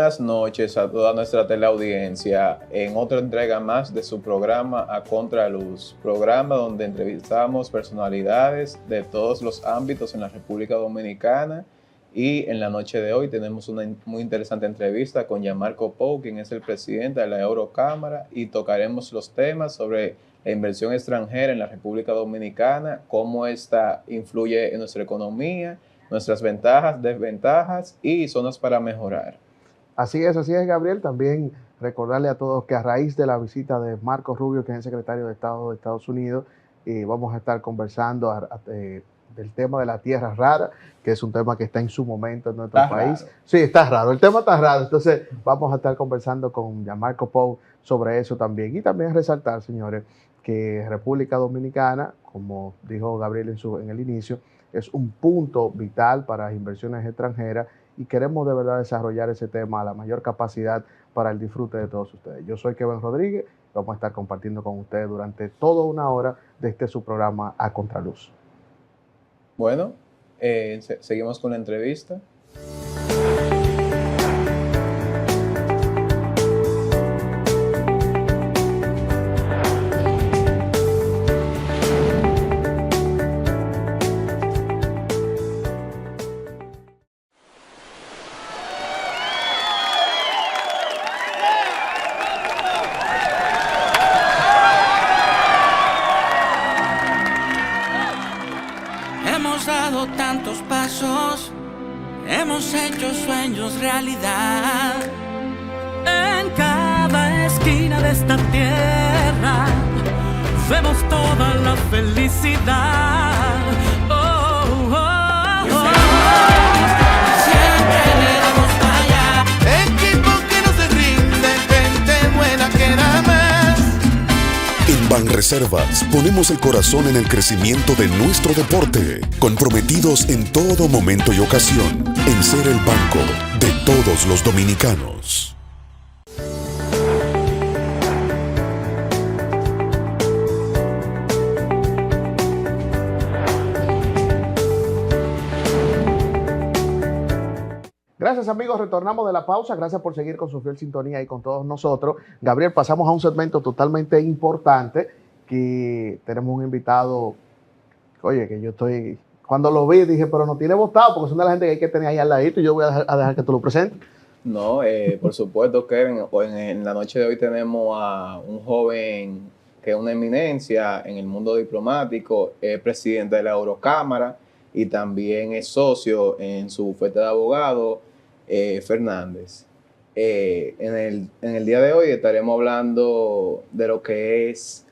buenas noches a toda nuestra teleaudiencia en otra entrega más de su programa A Contraluz, programa donde entrevistamos personalidades de todos los ámbitos en la República Dominicana, y en la noche de hoy tenemos una muy interesante entrevista con Gianmarco Pou, quien es el presidente de la Eurocámara, y tocaremos los temas sobre la inversión extranjera en la República Dominicana, cómo esta influye en nuestra economía, nuestras ventajas, desventajas y zonas para mejorar. Así es, Gabriel. También recordarle a todos que a raíz de la visita de Marco Rubio, que es el secretario de Estado de Estados Unidos, vamos a estar conversando del tema de la tierra rara, que es un tema que está en su momento en nuestro país. Raro. Sí, está raro, el tema está raro. Entonces vamos a estar conversando con Gianmarco Pou sobre eso también. Y también resaltar, señores, que República Dominicana, como dijo Gabriel en el inicio, es un punto vital para las inversiones extranjeras y queremos de verdad desarrollar ese tema a la mayor capacidad para el disfrute de todos ustedes. Yo soy Kevin Rodríguez, vamos a estar compartiendo con ustedes durante toda una hora de su programa A Contraluz. Bueno, seguimos con la entrevista. Tantos pasos, hemos hecho sueños realidad. En cada esquina de esta tierra vemos toda la felicidad. Oh, oh, oh. Siempre le damos para allá. Equipo que no se rinde, gente buena que da más. En Banreservas ponemos el corazón en el crecimiento de nuestro deporte, comprometidos en todo momento y ocasión en ser el banco de todos los dominicanos. Gracias, amigos, retornamos de la pausa. Gracias por seguir con su fiel sintonía y con todos nosotros. Gabriel, pasamos a un segmento totalmente importante, que tenemos un invitado, oye, que yo estoy, cuando lo vi dije, pero no tiene votado, porque son de la gente que hay que tener ahí al ladito, y yo voy a dejar que tú lo presentes. No, por supuesto, Kevin. En la noche de hoy tenemos a un joven que es una eminencia en el mundo diplomático, es presidente de la Eurocámara y también es socio en su bufete de abogado, Fernández. En el día de hoy estaremos hablando de lo que es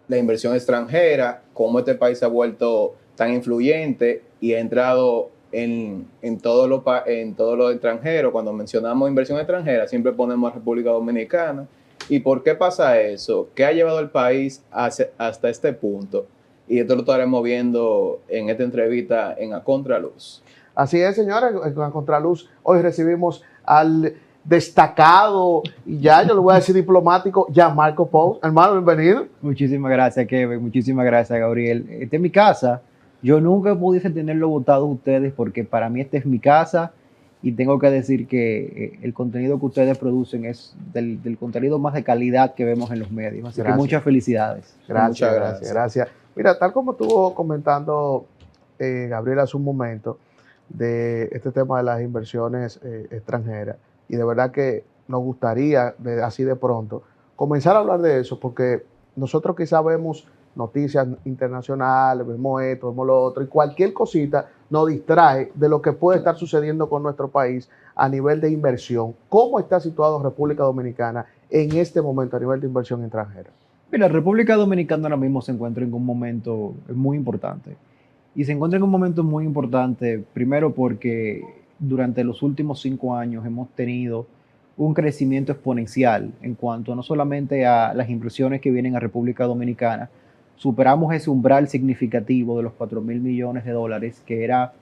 la inversión extranjera, cómo este país se ha vuelto tan influyente y ha entrado en todo lo extranjero. Cuando mencionamos inversión extranjera, siempre ponemos a República Dominicana. ¿Y por qué pasa eso? ¿Qué ha llevado al país hasta este punto? Y esto lo estaremos viendo en esta entrevista en A Contraluz. Así es, señores, en A Contraluz hoy recibimos al destacado, y ya yo le voy a decir diplomático, Gianmarco Pou. Hermano, bienvenido. Muchísimas gracias, Kevin. Muchísimas gracias, Gabriel. Esta es mi casa. Yo nunca pudiese tenerlo votado a ustedes porque para mí esta es mi casa y tengo que decir que el contenido que ustedes producen es del contenido más de calidad que vemos en los medios. Así que muchas felicidades. Gracias. Mira, tal como estuvo comentando Gabriel hace un momento de este tema de las inversiones extranjeras, y de verdad que nos gustaría, así de pronto, comenzar a hablar de eso, porque nosotros quizá vemos noticias internacionales, vemos esto, vemos lo otro, y cualquier cosita nos distrae de lo que puede estar sucediendo con nuestro país a nivel de inversión. ¿Cómo está situado República Dominicana en este momento a nivel de inversión extranjera? Mira, República Dominicana ahora mismo se encuentra en un momento muy importante. Y se encuentra en un momento muy importante, primero porque durante los últimos 5 años hemos tenido un crecimiento exponencial en cuanto no solamente a las inversiones que vienen a República Dominicana, superamos ese umbral significativo de los 4.000 millones de dólares, que era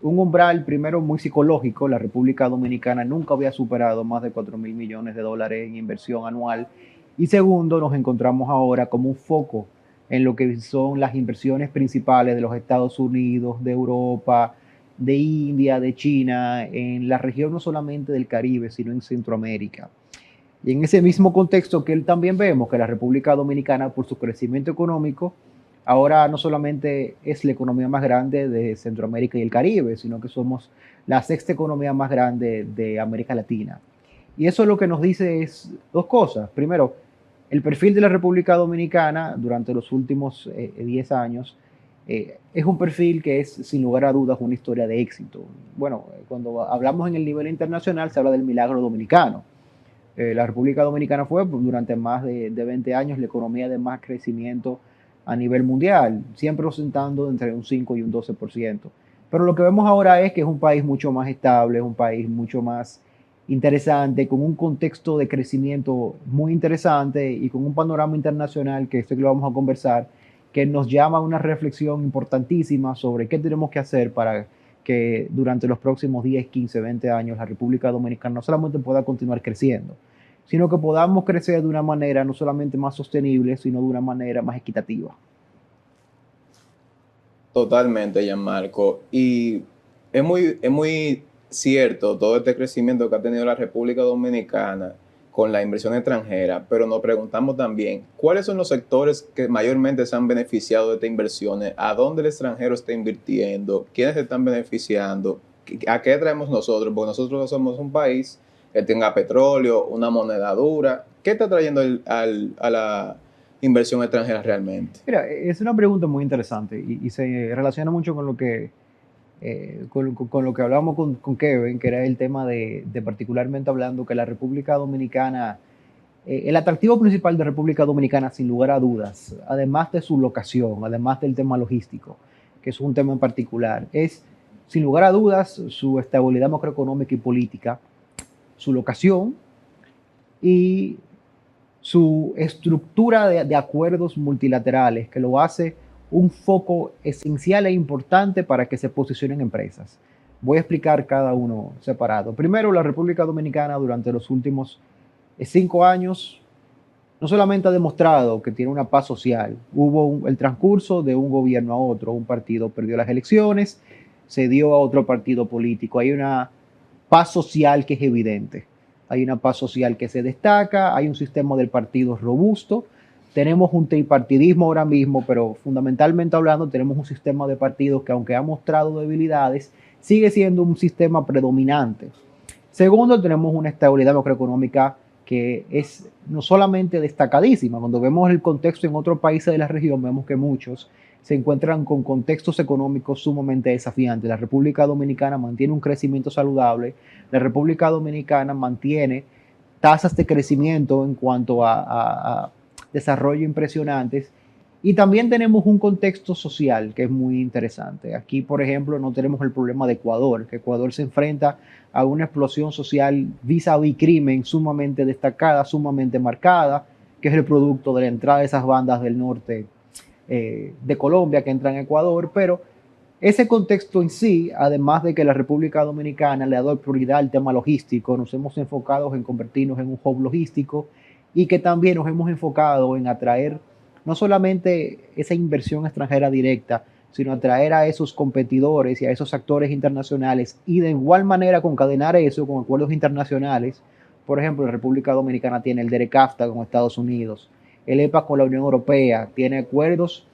un umbral primero muy psicológico. La República Dominicana nunca había superado más de 4.000 millones de dólares en inversión anual. Y segundo, nos encontramos ahora como un foco en lo que son las inversiones principales de los Estados Unidos, de Europa, de India, de China, en la región no solamente del Caribe, sino en Centroamérica. Y en ese mismo contexto que también vemos que la República Dominicana, por su crecimiento económico, ahora no solamente es la economía más grande de Centroamérica y el Caribe, sino que somos la sexta economía más grande de América Latina. Y eso lo que nos dice es dos cosas. Primero, el perfil de la República Dominicana durante los últimos 10 años es un perfil que es, sin lugar a dudas, una historia de éxito. Bueno, cuando hablamos en el nivel internacional se habla del milagro dominicano. La República Dominicana fue durante más de 20 años la economía de más crecimiento a nivel mundial, siempre ostentando entre un 5 y un 12%. Pero lo que vemos ahora es que es un país mucho más estable, es un país mucho más interesante, con un contexto de crecimiento muy interesante y con un panorama internacional que esto que lo vamos a conversar, que nos llama a una reflexión importantísima sobre qué tenemos que hacer para que durante los próximos 10, 15, 20 años la República Dominicana no solamente pueda continuar creciendo, sino que podamos crecer de una manera no solamente más sostenible, sino de una manera más equitativa. Totalmente, Gianmarco. Y es muy cierto todo este crecimiento que ha tenido la República Dominicana con la inversión extranjera, pero nos preguntamos también, ¿cuáles son los sectores que mayormente se han beneficiado de estas inversiones? ¿A dónde el extranjero está invirtiendo? ¿Quiénes se están beneficiando? ¿A qué traemos nosotros? Porque nosotros no somos un país que tenga petróleo, una moneda dura. ¿Qué está trayendo a la inversión extranjera realmente? Mira, es una pregunta muy interesante y se relaciona mucho con lo que con lo que hablábamos con Kevin, que era el tema de particularmente hablando que la República Dominicana, el atractivo principal de República Dominicana, sin lugar a dudas, además de su locación, además del tema logístico, que es un tema en particular, es sin lugar a dudas su estabilidad macroeconómica y política, su locación y su estructura de acuerdos multilaterales que lo hace un foco esencial e importante para que se posicionen empresas. Voy a explicar cada uno separado. Primero, la República Dominicana durante los últimos 5 años no solamente ha demostrado que tiene una paz social, hubo el transcurso de un gobierno a otro, un partido perdió las elecciones, se dio a otro partido político, hay una paz social que es evidente, hay una paz social que se destaca, hay un sistema del partido robusto. Tenemos un tripartidismo ahora mismo, pero fundamentalmente hablando tenemos un sistema de partidos que aunque ha mostrado debilidades, sigue siendo un sistema predominante. Segundo, tenemos una estabilidad macroeconómica que es no solamente destacadísima. Cuando vemos el contexto en otros países de la región, vemos que muchos se encuentran con contextos económicos sumamente desafiantes. La República Dominicana mantiene un crecimiento saludable. La República Dominicana mantiene tasas de crecimiento en cuanto a desarrollo impresionantes, y también tenemos un contexto social que es muy interesante. Aquí, por ejemplo, no tenemos el problema de Ecuador, que Ecuador se enfrenta a una explosión social vis-a-vis crimen sumamente destacada, sumamente marcada, que es el producto de la entrada de esas bandas del norte de Colombia que entran a Ecuador, pero ese contexto en sí, además de que la República Dominicana le ha dado prioridad al tema logístico, nos hemos enfocado en convertirnos en un hub logístico, y que también nos hemos enfocado en atraer no solamente esa inversión extranjera directa, sino atraer a esos competidores y a esos actores internacionales y de igual manera concadenar eso con acuerdos internacionales. Por ejemplo, la República Dominicana tiene el DERECAFTA con Estados Unidos, el EPA con la Unión Europea, tiene acuerdos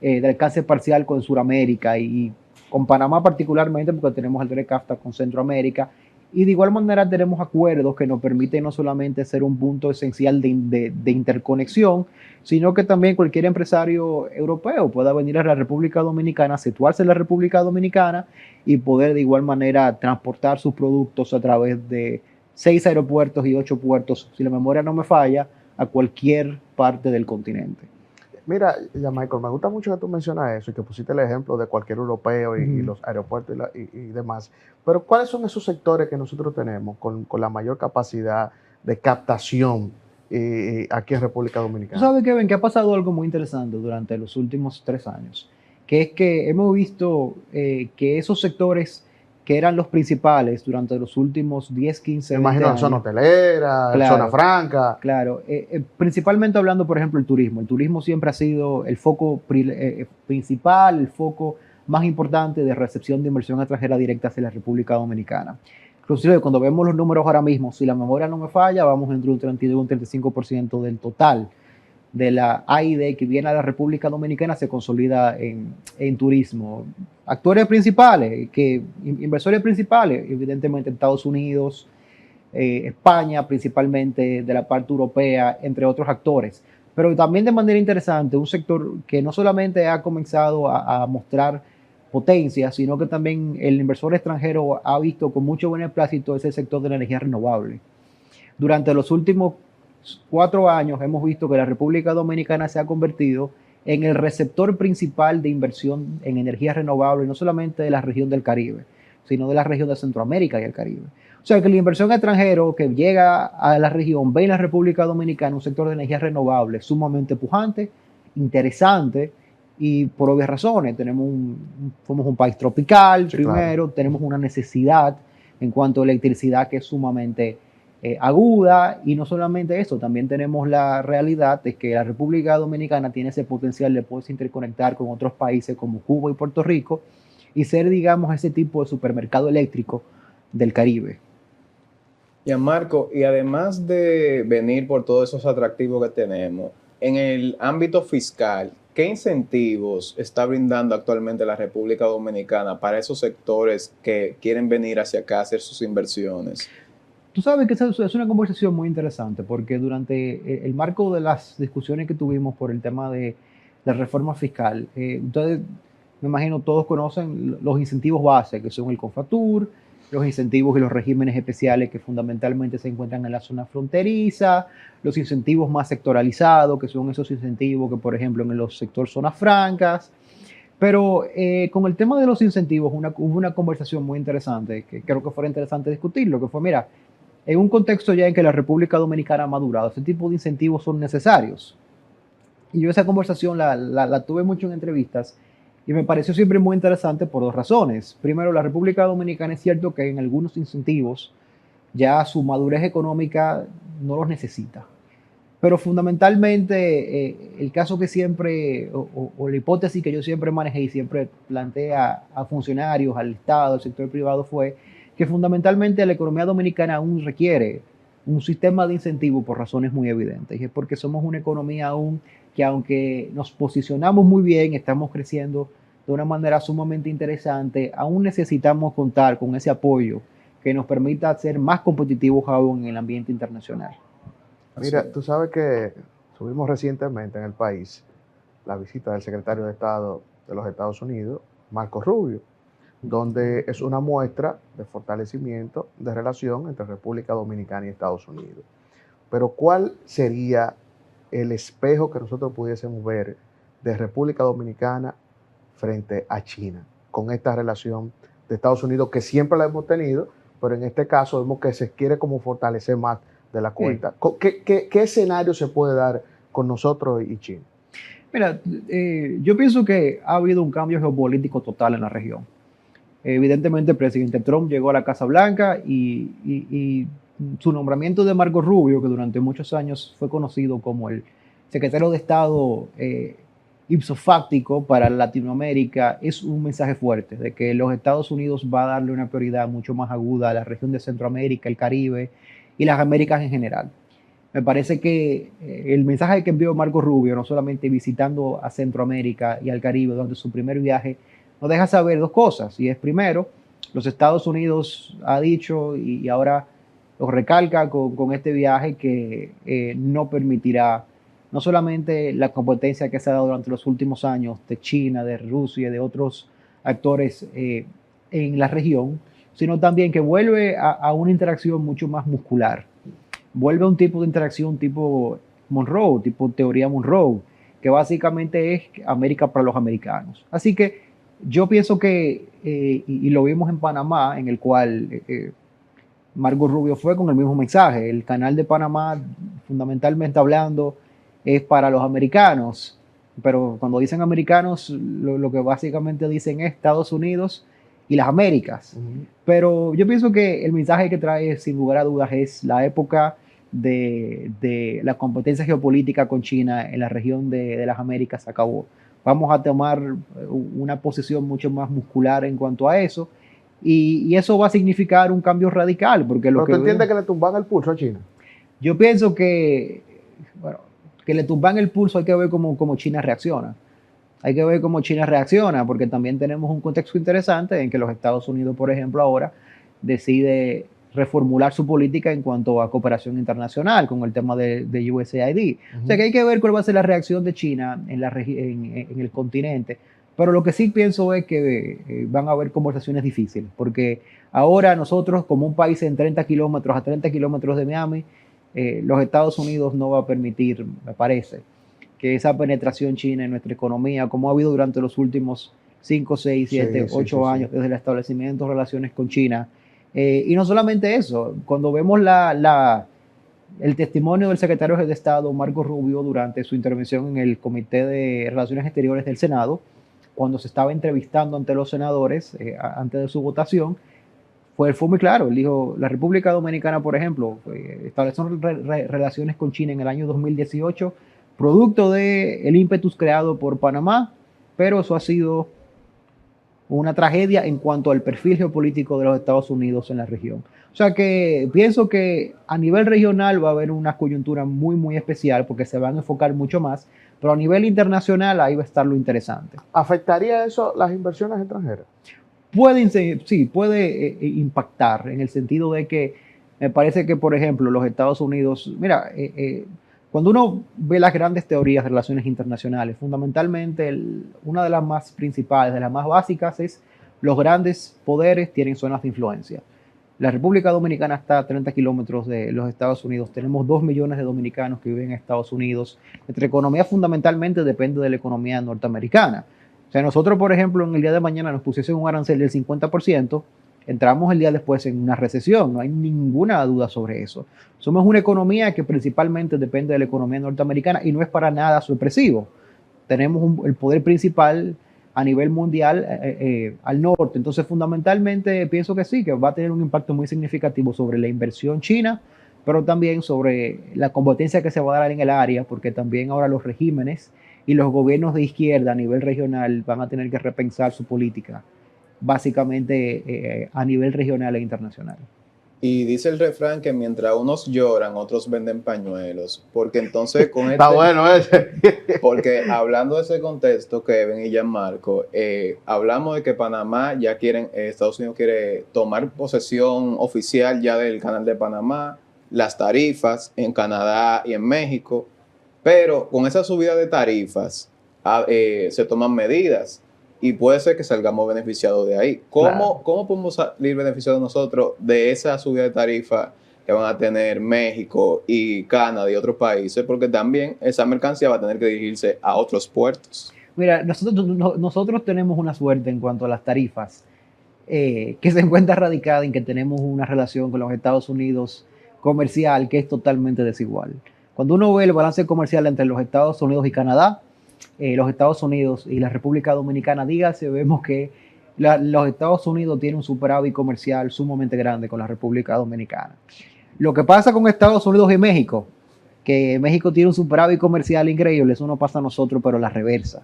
de alcance parcial con Sudamérica y con Panamá particularmente porque tenemos el DERECAFTA con Centroamérica. Y de igual manera tenemos acuerdos que nos permiten no solamente ser un punto esencial de interconexión, sino que también cualquier empresario europeo pueda venir a la República Dominicana, situarse en la República Dominicana y poder de igual manera transportar sus productos a través de 6 aeropuertos y 8 puertos, si la memoria no me falla, a cualquier parte del continente. Mira, ya Michael, me gusta mucho que tú mencionas eso y que pusiste el ejemplo de cualquier europeo y los aeropuertos y demás. Pero ¿cuáles son esos sectores que nosotros tenemos con la mayor capacidad de captación aquí en República Dominicana? Tú sabes, Kevin, que ha pasado algo muy interesante durante los últimos 3 años, que es que hemos visto que esos sectores que eran los principales durante los últimos 10, 15 años. Imagino la zona hotelera, claro, zona franca. Claro, principalmente hablando, por ejemplo, el turismo. El turismo siempre ha sido el foco principal, el foco más importantes de recepción de inversión extranjera directa hacia la República Dominicana. Inclusive cuando vemos los números ahora mismo, si la memoria no me falla, vamos entre un 32 y un 35% del total de la AID que viene a la República Dominicana se consolida en turismo. Actores principales, inversores principales, evidentemente Estados Unidos, España, principalmente de la parte europea, entre otros actores. Pero también de manera interesante, un sector que no solamente ha comenzado a mostrar potencia, sino que también el inversor extranjero ha visto con mucho beneplácito ese sector de la energía renovable. Durante los últimos 4 años hemos visto que la República Dominicana se ha convertido en el receptor principal de inversión en energía renovable, no solamente de la región del Caribe, sino de la región de Centroamérica y el Caribe. O sea que la inversión extranjera que llega a la región ve en la República Dominicana un sector de energía renovable sumamente pujante, interesante y por obvias razones. Somos un país tropical, sí, primero, claro. Tenemos una necesidad en cuanto a electricidad que es sumamente aguda, y no solamente eso, también tenemos la realidad de que la República Dominicana tiene ese potencial de poderse interconectar con otros países como Cuba y Puerto Rico y ser, digamos, ese tipo de supermercado eléctrico del Caribe. Gianmarco, y además de venir por todos esos atractivos que tenemos, en el ámbito fiscal, ¿qué incentivos está brindando actualmente la República Dominicana para esos sectores que quieren venir hacia acá a hacer sus inversiones? Tú sabes que esa es una conversación muy interesante porque durante el marco de las discusiones que tuvimos por el tema de la reforma fiscal, ustedes, me imagino, todos conocen los incentivos base, que son el Confatur, los incentivos y los regímenes especiales que fundamentalmente se encuentran en la zona fronteriza, los incentivos más sectoralizados, que son esos incentivos que, por ejemplo, en los sectores zonas francas. Pero con el tema de los incentivos hubo una conversación muy interesante, que creo que fuera interesante discutirlo, que fue, mira, en un contexto ya en que la República Dominicana ha madurado, ese tipo de incentivos son necesarios. Y yo esa conversación la tuve mucho en entrevistas y me pareció siempre muy interesante por 2 razones. Primero, la República Dominicana es cierto que en algunos incentivos ya su madurez económica no los necesita. Pero fundamentalmente el caso que siempre, o la hipótesis que yo siempre manejé y siempre planteé a funcionarios, al Estado, al sector privado, fue que fundamentalmente la economía dominicana aún requiere un sistema de incentivos por razones muy evidentes. Y es porque somos una economía aún que, aunque nos posicionamos muy bien, estamos creciendo de una manera sumamente interesante, aún necesitamos contar con ese apoyo que nos permita ser más competitivos aún en el ambiente internacional. Mira, tú sabes que tuvimos recientemente en el país la visita del secretario de Estado de los Estados Unidos, Marco Rubio, donde es una muestra de fortalecimiento de relación entre República Dominicana y Estados Unidos. Pero ¿cuál sería el espejo que nosotros pudiésemos ver de República Dominicana frente a China con esta relación de Estados Unidos que siempre la hemos tenido, pero en este caso vemos que se quiere como fortalecer más de la cuenta? ¿Qué escenario se puede dar con nosotros y China? Mira, yo pienso que ha habido un cambio geopolítico total en la región. Evidentemente el presidente Trump llegó a la Casa Blanca y su nombramiento de Marco Rubio, que durante muchos años fue conocido como el secretario de Estado ipso facto para Latinoamérica, es un mensaje fuerte de que los Estados Unidos va a darle una prioridad mucho más aguda a la región de Centroamérica, el Caribe y las Américas en general. Me parece que el mensaje que envió Marco Rubio, no solamente visitando a Centroamérica y al Caribe durante su primer viaje, nos deja saber 2 cosas. Y es, primero, los Estados Unidos ha dicho y ahora lo recalca con este viaje que no permitirá no solamente la competencia que se ha dado durante los últimos años de China, de Rusia y de otros actores en la región, sino también que vuelve a una interacción mucho más muscular. Vuelve a un tipo de interacción tipo Monroe, tipo teoría Monroe, que básicamente es América para los americanos. Así que yo pienso que, y lo vimos en Panamá, en el cual Marco Rubio fue con el mismo mensaje. El canal de Panamá, fundamentalmente hablando, es para los americanos, pero cuando dicen americanos, lo que básicamente dicen es Estados Unidos y las Américas. Pero yo pienso que el mensaje que trae, sin lugar a dudas, es la época de la competencia geopolítica con China en la región de las Américas se acabó. vamos a tomar una posición mucho más muscular en cuanto a eso. Y eso va a significar un cambio radical. Porque ¿Pero tú entiendes que le tumban el pulso a China? Yo pienso que, bueno, que le tumban el pulso, hay que ver cómo China reacciona. Hay que ver cómo China reacciona, porque también tenemos un contexto interesante en que los Estados Unidos, por ejemplo, ahora decide reformular su política en cuanto a cooperación internacional con el tema de USAID. O sea que hay que ver cuál va a ser la reacción de China en el continente. Pero lo que sí pienso es que van a haber conversaciones difíciles, porque ahora nosotros, como un país en 30 kilómetros a 30 kilómetros de Miami, los Estados Unidos no va a permitir, me parece, que esa penetración china en nuestra economía, como ha habido durante los últimos 5, 6, 7, 8 años desde el establecimiento de relaciones con China. Y no solamente eso, cuando vemos el testimonio del secretario de Estado, Marco Rubio, durante su intervención en el Comité de Relaciones Exteriores del Senado, cuando se estaba entrevistando ante los senadores, antes de su votación, fue muy claro. Él dijo, la República Dominicana, por ejemplo, estableció relaciones con China en el año 2018, producto del ímpetus creado por Panamá, pero eso ha sido una tragedia en cuanto al perfil geopolítico de los Estados Unidos en la región. O sea que pienso que a nivel regional va a haber una coyuntura muy, muy especial porque se van a enfocar mucho más, pero a nivel internacional ahí va a estar lo interesante. ¿Afectaría eso las inversiones extranjeras? Sí, puede impactar en el sentido de que me parece que, por ejemplo, los Estados Unidos, mira, cuando uno ve las grandes teorías de relaciones internacionales, fundamentalmente una de las más principales, de las más básicas, es los grandes poderes tienen zonas de influencia. La República Dominicana está a 30 kilómetros de los Estados Unidos. Tenemos 2 millones de dominicanos que viven en Estados Unidos. Nuestra economía fundamentalmente depende de la economía norteamericana. O sea, nosotros, por ejemplo, en el día de mañana nos pusiesen un arancel del 50%, entramos el día después en una recesión, no hay ninguna duda sobre eso. Somos una economía que principalmente depende de la economía norteamericana y no es para nada sorpresivo. Tenemos el poder principal a nivel mundial al norte, entonces fundamentalmente pienso que sí, que va a tener un impacto muy significativo sobre la inversión china, pero también sobre la competencia que se va a dar en el área, porque también ahora los regímenes y los gobiernos de izquierda a nivel regional van a tener que repensar su política, básicamente a nivel regional e internacional. Y dice el refrán que mientras unos lloran, otros venden pañuelos. Porque entonces con Está bueno ese. Porque hablando de ese contexto, Kevin y Gianmarco, hablamos de que Panamá ya Estados Unidos quiere tomar posesión oficial ya del canal de Panamá, las tarifas en Canadá y en México. Pero con esa subida de tarifas se toman medidas. Y puede ser que salgamos beneficiados de ahí. ¿Cómo podemos salir beneficiados nosotros de esa subida de tarifa que van a tener México y Canadá y otros países? Porque también esa mercancía va a tener que dirigirse a otros puertos. Mira, nosotros tenemos una suerte en cuanto a las tarifas, que se encuentra radicada en que tenemos una relación con los Estados Unidos comercial que es totalmente desigual. Cuando uno ve el balance comercial entre los Estados Unidos y Canadá, los Estados Unidos y la República Dominicana, vemos que los Estados Unidos tienen un superávit comercial sumamente grande con la República Dominicana. Lo que pasa con Estados Unidos y México, que México tiene un superávit comercial increíble, eso no pasa a nosotros, pero la reversa.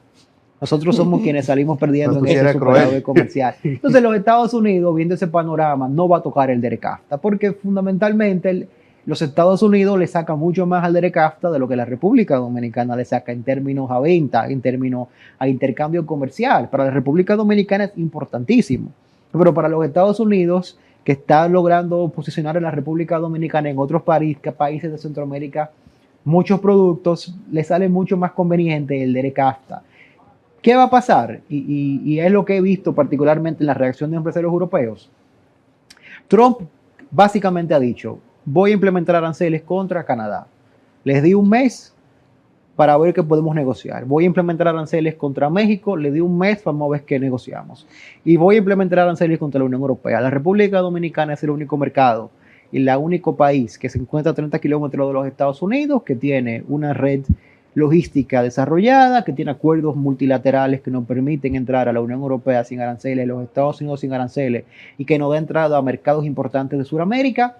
Nosotros somos quienes salimos perdiendo en ese superávit comercial. Entonces los Estados Unidos, viendo ese panorama, no va a tocar el DERECAFTA, porque fundamentalmente los Estados Unidos le sacan mucho más al DERECAFTA de lo que la República Dominicana le saca en términos a venta, en términos a intercambio comercial. Para la República Dominicana es importantísimo, pero para los Estados Unidos, que están logrando posicionar a la República Dominicana en otros países de Centroamérica, muchos productos, les sale mucho más conveniente el DERECAFTA. ¿Qué va a pasar? Y es lo que he visto particularmente en la reacción de empresarios europeos. Trump básicamente ha dicho: voy a implementar aranceles contra Canadá. Les di un mes para ver qué podemos negociar. Voy a implementar aranceles contra México. Le di un mes, vamos a ver qué negociamos. Y voy a implementar aranceles contra la Unión Europea. La República Dominicana es el único mercado y el único país que se encuentra a 30 kilómetros de los Estados Unidos, que tiene una red logística desarrollada, que tiene acuerdos multilaterales que nos permiten entrar a la Unión Europea sin aranceles, los Estados Unidos sin aranceles, y que nos da entrada a mercados importantes de Sudamérica.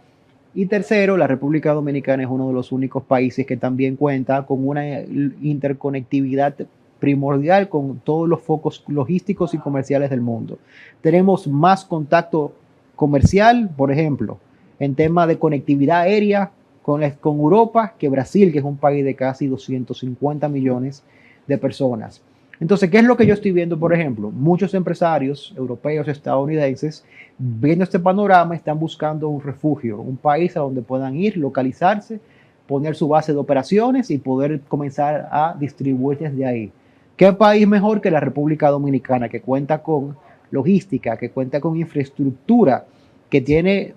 Y tercero, la República Dominicana es uno de los únicos países que también cuenta con una interconectividad primordial con todos los focos logísticos y comerciales del mundo. Tenemos más contacto comercial, por ejemplo, en tema de conectividad aérea con Europa que Brasil, que es un país de casi 250 millones de personas. Entonces, ¿qué es lo que yo estoy viendo, por ejemplo? Muchos empresarios europeos, estadounidenses, viendo este panorama, están buscando un refugio, un país a donde puedan ir, localizarse, poner su base de operaciones y poder comenzar a distribuir desde ahí. ¿Qué país mejor que la República Dominicana, que cuenta con logística, que cuenta con infraestructura, que tiene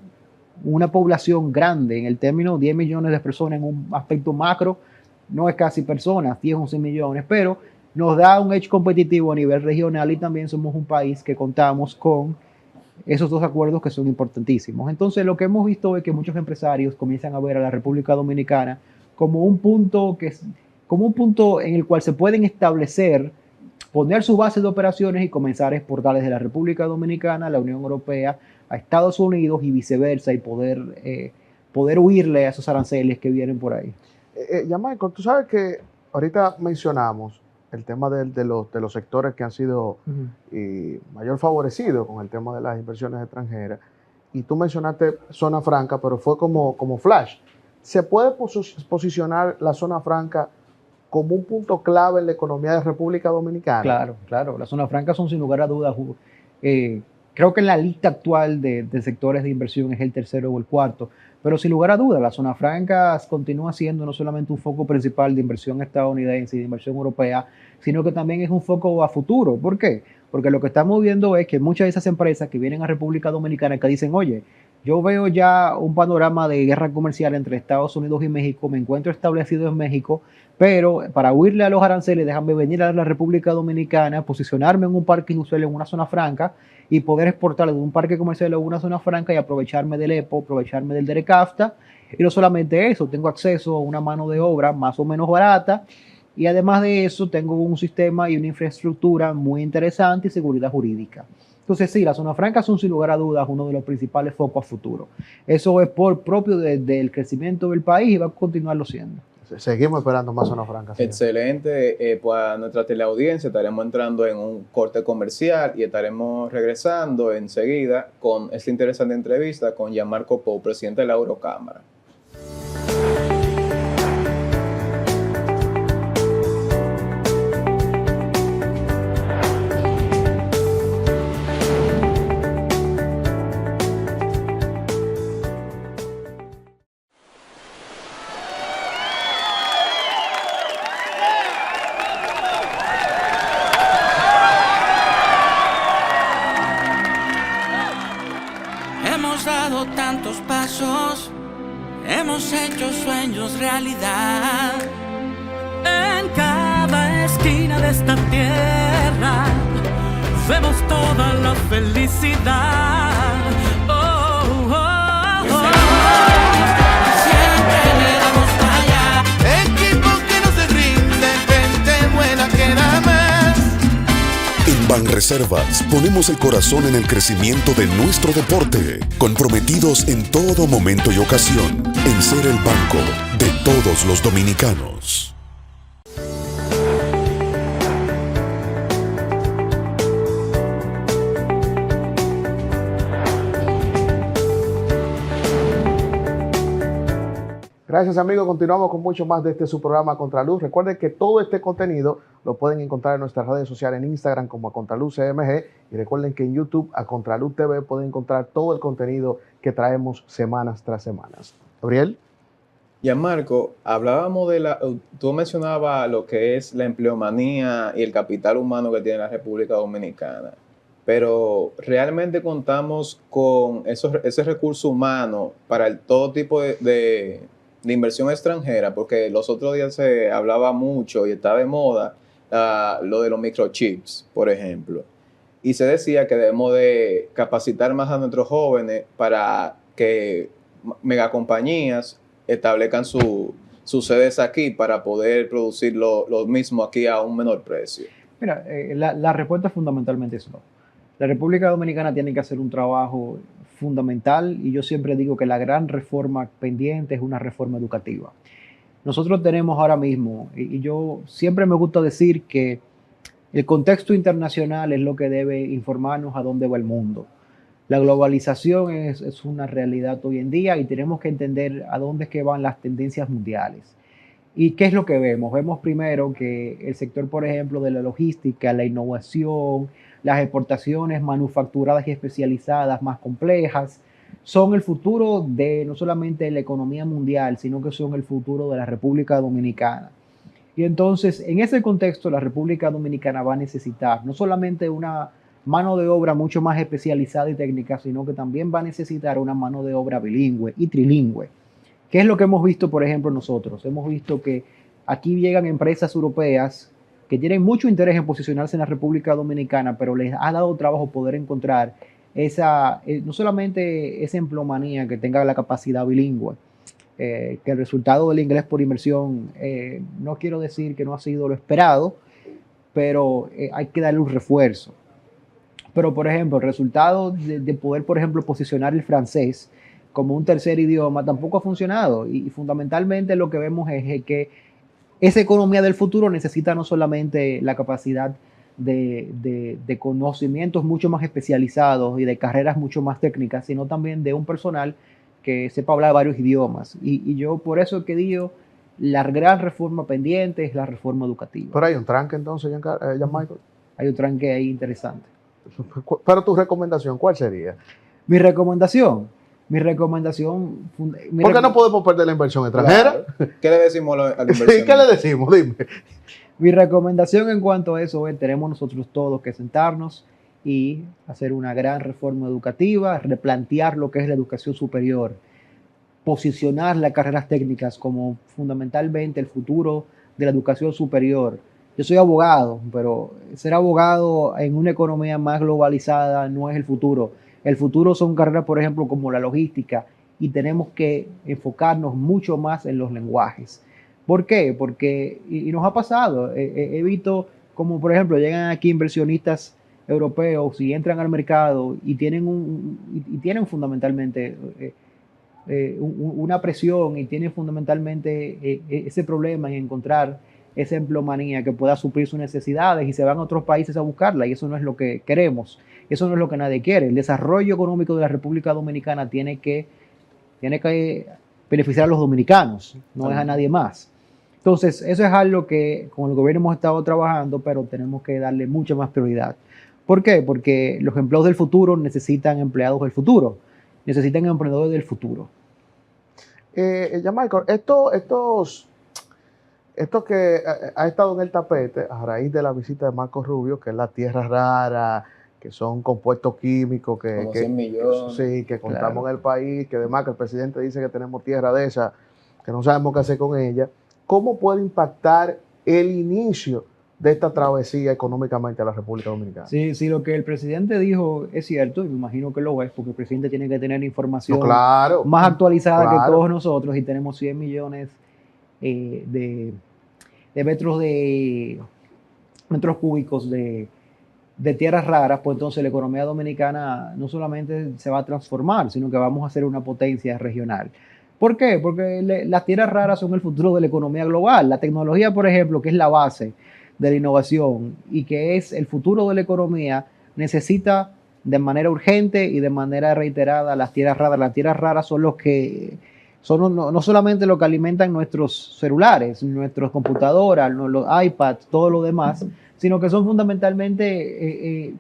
una población grande en el término 10 millones de personas en un aspecto macro, no es casi personas, 10 o 11 millones, pero nos da un edge competitivo a nivel regional y también somos un país que contamos con esos dos acuerdos que son importantísimos. Entonces, lo que hemos visto es que muchos empresarios comienzan a ver a la República Dominicana como un punto en el cual se pueden establecer, poner su base de operaciones y comenzar a exportar desde la República Dominicana a la Unión Europea, a Estados Unidos y viceversa, y poder huirle a esos aranceles que vienen por ahí. Gianmarco, tú sabes que ahorita mencionamos el tema de los sectores que han sido mayor favorecidos con el tema de las inversiones extranjeras, y tú mencionaste zona franca, pero fue como flash. ¿Se puede posicionar la zona franca como un punto clave en la economía de República Dominicana? Claro, claro. Las zonas francas son sin lugar a dudas, creo que en la lista actual de sectores de inversión es el tercero o el cuarto, pero sin lugar a dudas, las zonas francas continúa siendo no solamente un foco principal de inversión estadounidense y de inversión europea, sino que también es un foco a futuro. ¿Por qué? Porque lo que estamos viendo es que muchas de esas empresas que vienen a República Dominicana que dicen, oye, yo veo ya un panorama de guerra comercial entre Estados Unidos y México, me encuentro establecido en México, pero para huirle a los aranceles, déjame venir a la República Dominicana, posicionarme en un parque industrial en una zona franca y poder exportar de un parque comercial a una zona franca y aprovecharme del EPO, aprovecharme del DERECAFTA. Y no solamente eso, tengo acceso a una mano de obra más o menos barata, y además de eso tengo un sistema y una infraestructura muy interesante y seguridad jurídica. Entonces sí, las zonas francas son sin lugar a dudas uno de los principales focos a futuro. Eso es por propio del crecimiento del país y va a continuarlo siendo. Seguimos esperando más zonas francas. Excelente. Para nuestra teleaudiencia estaremos entrando en un corte comercial y estaremos regresando enseguida con esta interesante entrevista con Gianmarco Pou, presidente de la Eurocámara. Hemos dado tantos pasos, hemos hecho sueños realidad. En cada esquina de esta tierra vemos toda la felicidad. Oh, oh, oh. Siempre le damos para allá. Equipo que no se rinde, gente buena que da más. En Banreservas ponemos el corazón en el crecimiento de nuestro deporte, comprometidos en todo momento y ocasión en ser el banco de todos los dominicanos. Gracias, amigos. Continuamos con mucho más de su programa Contraluz. Recuerden que todo este contenido lo pueden encontrar en nuestras redes sociales, en Instagram como a Contraluz CMG, y recuerden que en YouTube a Contraluz TV pueden encontrar todo el contenido que traemos semanas tras semanas. Gabriel. Gianmarco, hablábamos tú mencionabas lo que es la empleomanía y el capital humano que tiene la República Dominicana, pero realmente contamos con ese recurso humano para todo tipo de inversión extranjera, porque los otros días se hablaba mucho y está de moda lo de los microchips, por ejemplo, y se decía que debemos de capacitar más a nuestros jóvenes para que megacompañías establezcan sus sedes aquí para poder producir lo mismo aquí a un menor precio. Mira, la respuesta fundamentalmente es no. La República Dominicana tiene que hacer un trabajo fundamental y yo siempre digo que la gran reforma pendiente es una reforma educativa. Nosotros tenemos ahora mismo, y yo siempre me gusta decir que El contexto internacional es lo que debe informarnos a dónde va el mundo. La globalización es una realidad hoy en día y tenemos que entender a dónde es que van las tendencias mundiales. ¿Y qué es lo que vemos? Vemos primero que el sector, por ejemplo, de la logística, la innovación, las exportaciones manufacturadas y especializadas más complejas, son el futuro de no solamente la economía mundial, sino que son el futuro de la República Dominicana. Y entonces, en ese contexto, la República Dominicana va a necesitar no solamente una mano de obra mucho más especializada y técnica, sino que también va a necesitar una mano de obra bilingüe y trilingüe. ¿Qué es lo que hemos visto, por ejemplo, nosotros? Hemos visto que aquí llegan empresas europeas que tienen mucho interés en posicionarse en la República Dominicana, pero les ha dado trabajo poder encontrar no solamente esa empleomanía que tenga la capacidad bilingüe, que el resultado del inglés por inmersión, no quiero decir que no ha sido lo esperado, pero hay que darle un refuerzo. Pero, por ejemplo, el resultado de poder, por ejemplo, posicionar el francés como un tercer idioma tampoco ha funcionado. Y fundamentalmente lo que vemos es que esa economía del futuro necesita no solamente la capacidad de conocimientos mucho más especializados y de carreras mucho más técnicas, sino también de un personal que sepa hablar varios idiomas. Y yo por eso he querido la gran reforma pendiente es la reforma educativa. Pero hay un tranque entonces, Jan Michael. Hay un tranque ahí interesante. Pero tu recomendación, ¿cuál sería? Mi recomendación. ¿Por qué no podemos perder la inversión extranjera? Claro. ¿Qué le decimos a la inversión? ¿Qué le decimos? Dime. Mi recomendación en cuanto a eso es, tenemos nosotros todos que sentarnos y hacer una gran reforma educativa, replantear lo que es la educación superior, posicionar las carreras técnicas como fundamentalmente el futuro de la educación superior. Yo soy abogado, pero ser abogado en una economía más globalizada no es el futuro. El futuro son carreras, por ejemplo, como la logística, y tenemos que enfocarnos mucho más en los lenguajes. ¿Por qué? Porque, y nos ha pasado, he visto como, por ejemplo, llegan aquí inversionistas europeos y entran al mercado y tienen fundamentalmente una presión y tienen fundamentalmente ese problema en encontrar esa empleomanía que pueda suplir sus necesidades y se van a otros países a buscarla, y eso no es lo que queremos, eso no es lo que nadie quiere. El desarrollo económico de la República Dominicana tiene que beneficiar a los dominicanos, no es a nadie más. Entonces, eso es algo que con el gobierno hemos estado trabajando, pero tenemos que darle mucha más prioridad. ¿Por qué? Porque los empleos del futuro necesitan empleados del futuro, necesitan emprendedores del futuro. Ya, Michael, esto que ha estado en el tapete a raíz de la visita de Marco Rubio, que es la tierra rara, que son compuestos químicos Como 100 millones. Sí, que contamos Claro. en el país, que además que el presidente dice que tenemos tierra de esa, que no sabemos qué hacer con ella. ¿Cómo puede impactar el inicio de esta travesía económicamente a la República Dominicana? Sí, sí, lo que el presidente dijo es cierto, y me imagino que lo es, porque el presidente tiene que tener información No, claro. más actualizada que Claro. todos nosotros, y tenemos 100 millones de metros cúbicos de tierras raras, pues entonces la economía dominicana no solamente se va a transformar, sino que vamos a ser una potencia regional. ¿Por qué? Porque las tierras raras son el futuro de la economía global. La tecnología, por ejemplo, que es la base de la innovación y que es el futuro de la economía, necesita de manera urgente y de manera reiterada las tierras raras. Las tierras raras son los que son no solamente lo que alimentan nuestros celulares, nuestras computadoras, los iPads, todo lo demás, sino que son fundamentalmente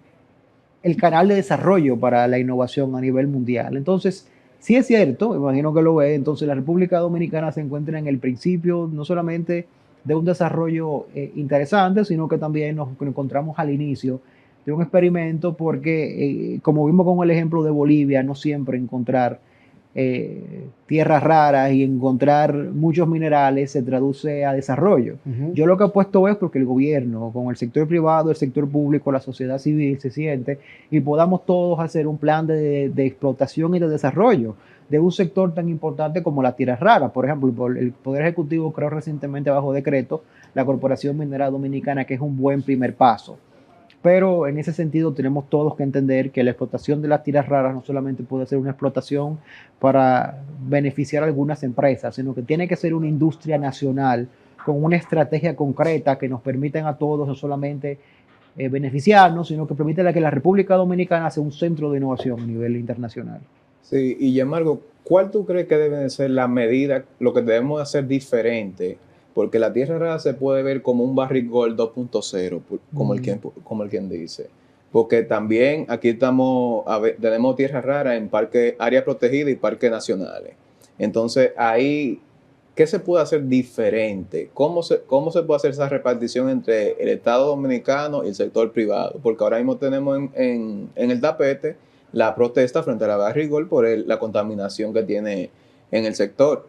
el canal de desarrollo para la innovación a nivel mundial. Entonces, sí es cierto, me imagino que lo ve, entonces la República Dominicana se encuentra en el principio no solamente de un desarrollo interesante, sino que también nos encontramos al inicio de un experimento porque, como vimos con el ejemplo de Bolivia, no siempre encontrar tierras raras y encontrar muchos minerales se traduce a desarrollo. Yo lo que apuesto es porque el gobierno, con el sector privado, el sector público, la sociedad civil se siente y podamos todos hacer un plan de explotación y de desarrollo de un sector tan importante como las tierras raras. Por ejemplo, el Poder Ejecutivo creó recientemente bajo decreto la Corporación Minera Dominicana, que es un buen primer paso. Pero en ese sentido tenemos todos que entender que la explotación de las tierras raras no solamente puede ser una explotación para beneficiar a algunas empresas, sino que tiene que ser una industria nacional con una estrategia concreta que nos permita a todos no solamente beneficiarnos, sino que permite que la República Dominicana sea un centro de innovación a nivel internacional. Sí, y Yamargo, ¿cuál tú crees que debe de ser la medida, lo que debemos hacer diferente? Porque la tierra rara se puede ver como un barrigol 2.0, como el quien dice. Porque también aquí tenemos tierra rara en parques, áreas protegidas y parques nacionales. Entonces, ahí, ¿qué se puede hacer diferente? ¿Cómo se puede hacer esa repartición entre el Estado dominicano y el sector privado? Porque ahora mismo tenemos en el tapete la protesta frente a la barrigol por la contaminación que tiene en el sector.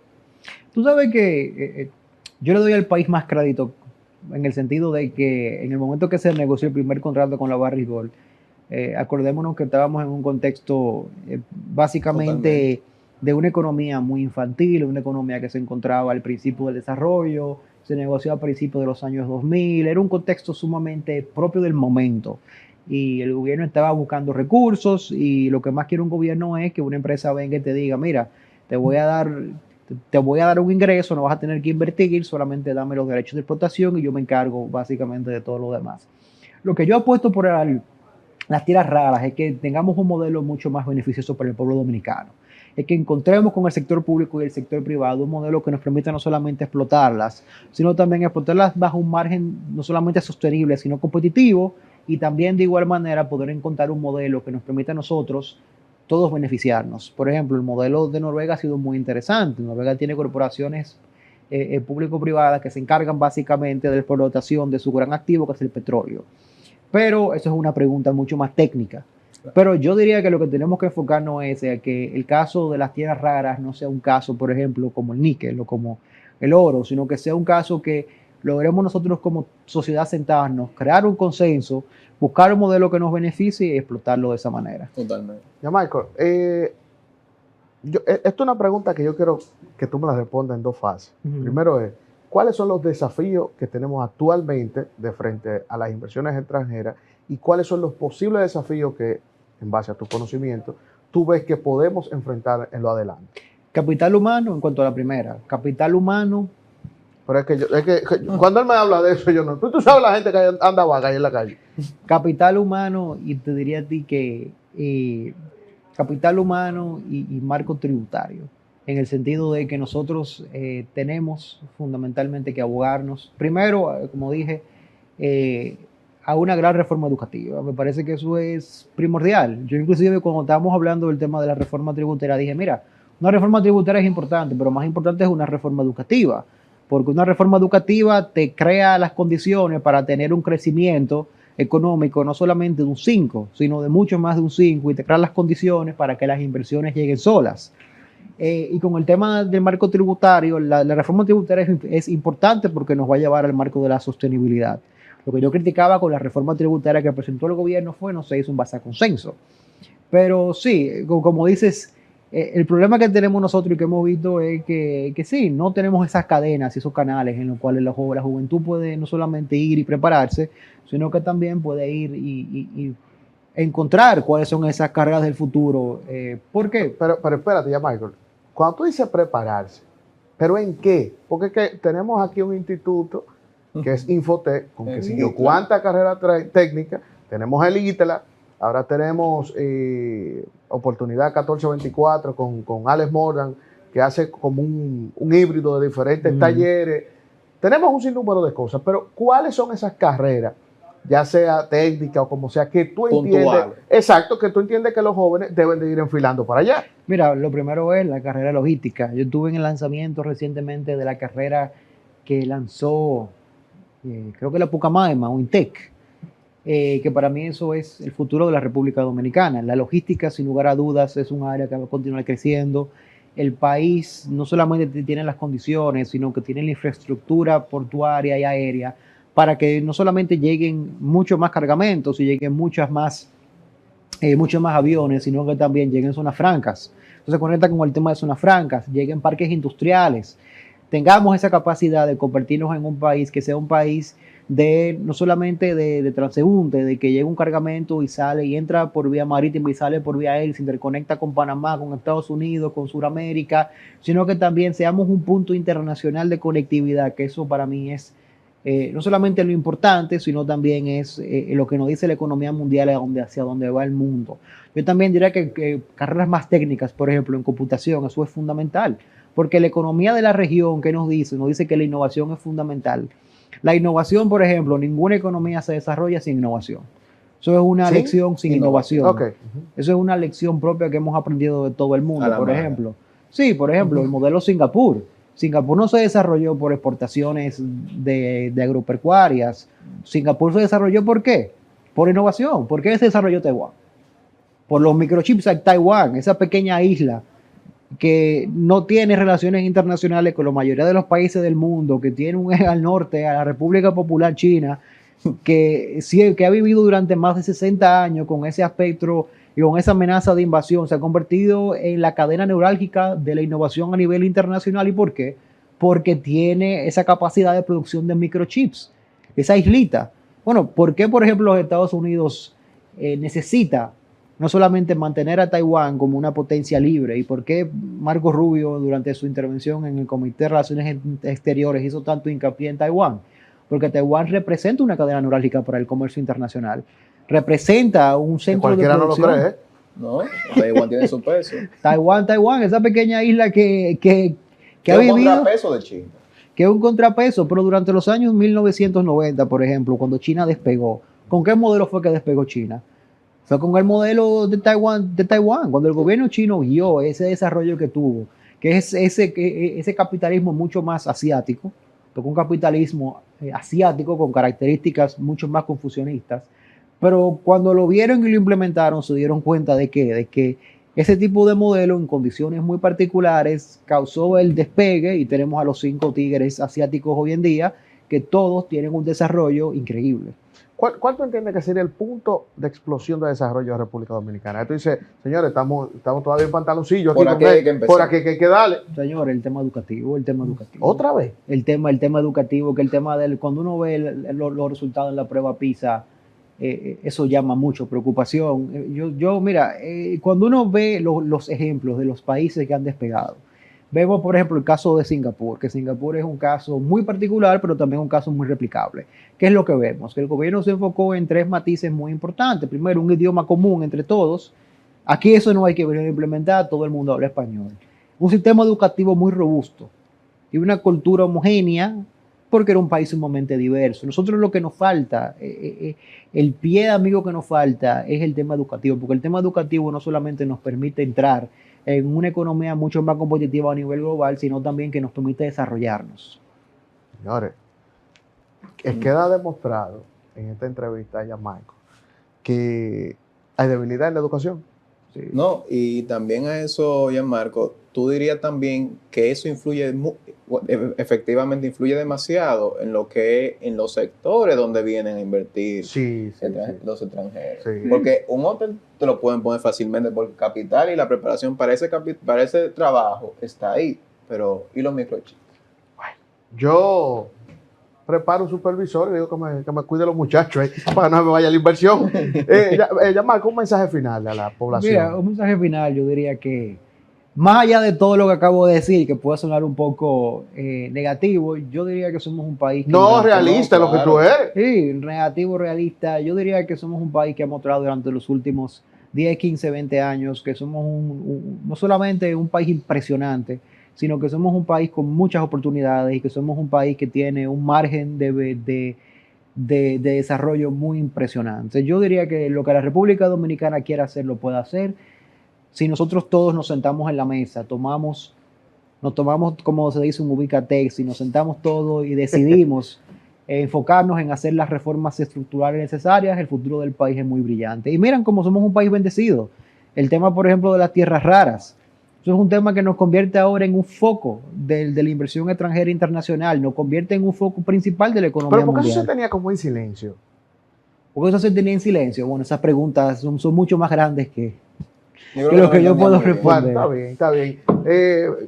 Tú sabes que yo le doy al país más crédito en el sentido de que en el momento que se negoció el primer contrato con la Barrigol, acordémonos que estábamos en un contexto básicamente Totalmente. de una economía muy infantil, una economía que se encontraba al principio del desarrollo, se negoció a principios de los años 2000, era un contexto sumamente propio del momento. Y el gobierno estaba buscando recursos y lo que más quiere un gobierno es que una empresa venga y te diga, mira, te voy a dar un ingreso, no vas a tener que invertir, solamente dame los derechos de explotación y yo me encargo básicamente de todo lo demás. Lo que yo apuesto por las tierras raras es que tengamos un modelo mucho más beneficioso para el pueblo dominicano. Es que encontremos con el sector público y el sector privado un modelo que nos permita no solamente explotarlas, sino también explotarlas bajo un margen no solamente sostenible, sino competitivo, y también de igual manera poder encontrar un modelo que nos permita a nosotros todos beneficiarnos. Por ejemplo, el modelo de Noruega ha sido muy interesante. Noruega tiene corporaciones público-privadas que se encargan básicamente de la explotación de su gran activo, que es el petróleo. Pero eso es una pregunta mucho más técnica. Pero yo diría que lo que tenemos que enfocarnos es a que el caso de las tierras raras no sea un caso, por ejemplo, como el níquel o como el oro, sino que sea un caso que logremos nosotros como sociedad sentarnos, crear un consenso, buscar un modelo que nos beneficie y explotarlo de esa manera. Totalmente. Ya, Michael, esto es una pregunta que yo quiero que tú me la respondas en dos fases. Primero es, ¿cuáles son los desafíos que tenemos actualmente de frente a las inversiones extranjeras y cuáles son los posibles desafíos que, en base a tu conocimiento, tú ves que podemos enfrentar en lo adelante? Capital humano, en cuanto a la primera, capital humano. Pero cuando él me habla de eso, yo no. Tú sabes la gente que anda vaga ahí en la calle. Capital humano, y te diría a ti que capital humano y marco tributario, en el sentido de que nosotros tenemos fundamentalmente que abogarnos, primero, como dije, a una gran reforma educativa. Me parece que eso es primordial. Yo inclusive cuando estábamos hablando del tema de la reforma tributaria, dije, mira, una reforma tributaria es importante, pero más importante es una reforma educativa, porque una reforma educativa te crea las condiciones para tener un crecimiento económico no solamente de un 5, sino de mucho más de un 5, y te crea las condiciones para que las inversiones lleguen solas. Y con el tema del marco tributario, la reforma tributaria es importante porque nos va a llevar al marco de la sostenibilidad. Lo que yo criticaba con la reforma tributaria que presentó el gobierno fue no se hizo en base a consenso. Pero sí, como dices, el problema que tenemos nosotros y que hemos visto es que sí, no tenemos esas cadenas y esos canales en los cuales la juventud puede no solamente ir y prepararse, sino que también puede ir y encontrar cuáles son esas carreras del futuro. ¿Por qué? Pero espérate ya, Michael. Cuando tú dices prepararse, ¿pero en qué? Porque es que tenemos aquí un instituto que es Infotec, con que siguió cuánta carrera técnica, tenemos el ITLA, ahora tenemos Oportunidad 1424 con Alex Morgan, que hace como un híbrido de diferentes talleres. Tenemos un sinnúmero de cosas, pero ¿cuáles son esas carreras, ya sea técnica o como sea, que tú entiendes, exacto, que tú entiendes que los jóvenes deben de ir enfilando para allá? Mira, lo primero es la carrera logística. Yo estuve en el lanzamiento recientemente de la carrera que lanzó, creo que la Pucamaima o Intec, que para mí eso es el futuro de la República Dominicana. La logística, sin lugar a dudas, es un área que va a continuar creciendo. El país no solamente tiene las condiciones, sino que tiene la infraestructura portuaria y aérea para que no solamente lleguen muchos más cargamentos y lleguen muchos más aviones, sino que también lleguen zonas francas. Entonces conecta con el tema de zonas francas, lleguen parques industriales, tengamos esa capacidad de convertirnos en un país que sea un país no solamente de transeúnte, de que llegue un cargamento y sale y entra por vía marítima y sale por vía aérea, se interconecta con Panamá, con Estados Unidos, con Sudamérica, sino que también seamos un punto internacional de conectividad, que eso para mí es no solamente lo importante, sino también es lo que nos dice la economía mundial hacia dónde va el mundo. Yo también diría que carreras más técnicas, por ejemplo, en computación, eso es fundamental, porque la economía de la región, ¿qué nos dice? Nos dice que la innovación es fundamental. La innovación, por ejemplo, ninguna economía se desarrolla sin innovación. Eso es una lección sin innovación. Okay. Eso es una lección propia que hemos aprendido de todo el mundo, por ejemplo. Sí, por ejemplo, el modelo Singapur. Singapur no se desarrolló por exportaciones de agropecuarias. Singapur se desarrolló ¿por qué? Por innovación. ¿Por qué se desarrolló Taiwán? Por los microchips en Taiwán, esa pequeña isla que no tiene relaciones internacionales con la mayoría de los países del mundo, que tiene un eje al norte, a la República Popular China, que ha vivido durante más de 60 años con ese aspecto y con esa amenaza de invasión, se ha convertido en la cadena neurálgica de la innovación a nivel internacional. ¿Y por qué? Porque tiene esa capacidad de producción de microchips, esa islita. Bueno, ¿por qué, por ejemplo, los Estados Unidos necesita no solamente mantener a Taiwán como una potencia libre? ¿Y por qué Marco Rubio, durante su intervención en el Comité de Relaciones Exteriores, hizo tanto hincapié en Taiwán? Porque Taiwán representa una cadena neurálgica para el comercio internacional. Representa un centro de producción. No lo cree, No, Taiwán tiene su peso. Taiwán, esa pequeña isla que ha vivido. Un contrapeso de China. Que es un contrapeso, pero durante los años 1990, por ejemplo, cuando China despegó, ¿con qué modelo fue que despegó China? Fue con el modelo de Taiwán, cuando el gobierno chino vio ese desarrollo que tuvo, que es ese capitalismo mucho más asiático, un capitalismo asiático con características mucho más confusionistas. Pero cuando lo vieron y lo implementaron, se dieron cuenta de que ese tipo de modelo en condiciones muy particulares causó el despegue, y tenemos a los 5 tigres asiáticos hoy en día, que todos tienen un desarrollo increíble. ¿Cuál tú entiendes que sería el punto de explosión de desarrollo de la República Dominicana? Tú dices, señores, estamos todavía en pantaloncillo. Por aquí hay que empezar. Por aquí hay que darle. Señor, el tema educativo. ¿Otra vez? El tema educativo, que el tema cuando uno ve los resultados en la prueba PISA, eso llama mucho preocupación. Mira, cuando uno ve los ejemplos de los países que han despegado, vemos, por ejemplo, el caso de Singapur, que Singapur es un caso muy particular, pero también un caso muy replicable. ¿Qué es lo que vemos? Que el gobierno se enfocó en 3 matices muy importantes. Primero, un idioma común entre todos. Aquí eso no hay que venir a implementar, todo el mundo habla español. Un sistema educativo muy robusto y una cultura homogénea, porque era un país sumamente diverso. Nosotros lo que nos falta, el pie amigo que nos falta es el tema educativo, porque el tema educativo no solamente nos permite entrar en una economía mucho más competitiva a nivel global, sino también que nos permite desarrollarnos. Señores, queda demostrado en esta entrevista ya, Michael, que hay debilidad en la educación. Sí. No, y también a eso, Gianmarco, tú dirías también que eso efectivamente influye demasiado en lo que es en los sectores donde vienen a invertir los extranjeros. Sí. Porque un hotel te lo pueden poner fácilmente por capital y la preparación para ese trabajo está ahí. Pero, ¿y los microchips? Bueno, yo preparo un supervisor y digo que me cuide los muchachos para que no me vaya la inversión. Marco, un mensaje final a la población. Mira, un mensaje final, yo diría que más allá de todo lo que acabo de decir, que puede sonar un poco negativo, yo diría que somos un país... No, realista, lo que tú eres. Sí, negativo, realista. Yo diría que somos un país que ha mostrado durante los últimos 10, 15, 20 años que somos no solamente un país impresionante, sino que somos un país con muchas oportunidades y que somos un país que tiene un margen de desarrollo muy impresionante. Yo diría que lo que la República Dominicana quiera hacer, lo puede hacer. Si nosotros todos nos sentamos en la mesa, nos tomamos, como se dice, un ubicatex, y nos sentamos todos y decidimos enfocarnos en hacer las reformas estructurales necesarias, el futuro del país es muy brillante. Y miren cómo somos un país bendecido. El tema, por ejemplo, de las tierras raras. Eso es un tema que nos convierte ahora en un foco de la inversión extranjera internacional, nos convierte en un foco principal de la economía mundial. ¿Pero por qué eso se tenía como en silencio? ¿Por qué eso se tenía en silencio? Bueno, esas preguntas son mucho más grandes que lo que yo puedo responder. Bueno, está bien.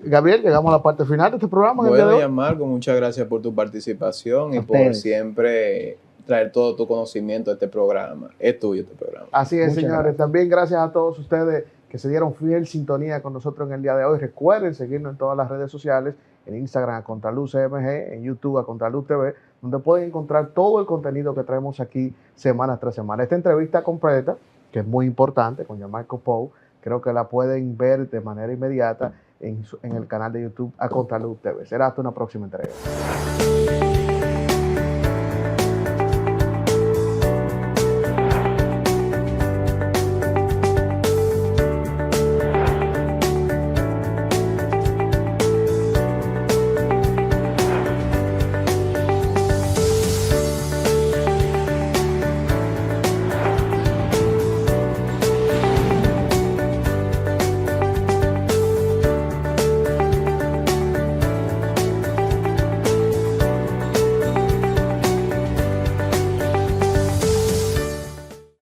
Gabriel, llegamos a la parte final de este programa. Bueno, Gianmarco, muchas gracias por tu participación y por siempre traer todo tu conocimiento a este programa. Es tuyo este programa. Así es, Muchas señores. gracias. También gracias a todos ustedes que se dieron fiel sintonía con nosotros en el día de hoy. Recuerden seguirnos en todas las redes sociales en Instagram a Contraluz CMG, en YouTube a Contraluz TV, donde pueden encontrar todo el contenido que traemos aquí semana tras semana. Esta entrevista completa, que es muy importante, con Gianmarco Pou, creo que la pueden ver de manera inmediata en el canal de YouTube a Contraluz TV. Será hasta una próxima entrega.